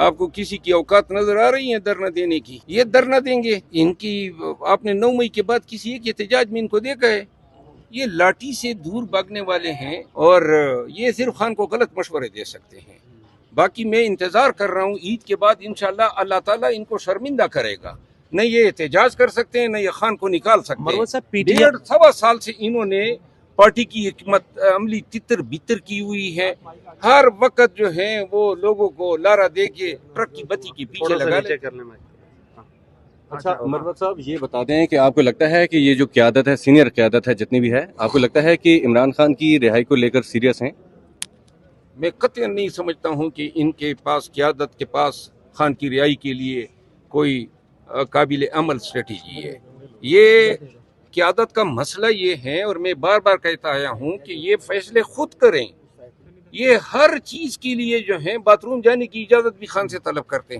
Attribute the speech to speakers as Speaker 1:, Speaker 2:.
Speaker 1: आपको किसी की औकात नजर आ रही है धरना देने की? ये धरना देंगे इनकी? आपने 9 मई के बाद किसी एक एहतजाज में इनको देखा है? ये लाठी से दूर भागने वाले हैं और ये सिर्फ खान को गलत मशवरे दे सकते हैं। बाकी मैं इंतजार कर रहा हूँ ईद के बाद इंशाल्लाह अल्लाह ताला इनको शर्मिंदा करेगा। न ये एहतजाज कर सकते हैं, न ये खान को निकाल सकते हैं। 1.5-1.25 साल से इन्होंने पार्टी की हिकमत अमली तितर बितर की हुई है। हर वक्त जो है वो लोगों को लारा दे के ट्रक की बत्ती के पीछे लगा लेते हैं।
Speaker 2: अच्छा मरवत साहब, ये बता दें कि आपको लगता है कि ये जो क़यादत है, सीनियर क़यादत है जितनी भी है, आपको लगता है कि इमरान खान की रिहाई को लेकर सीरियस हैं?
Speaker 1: मैं कतई नहीं समझता हूं कि इनके पास क़यादत के पास खान की रिहाई के लिए कोई काबिल अमल स्ट्रेटजी है। ये क़यादत का मसला ये है, और मैं बार बार कहता आया हूं कि ये फैसले खुद करें। ये हर चीज के लिए जो है बाथरूम जाने की इजाजत भी खान से तलब करते हैं।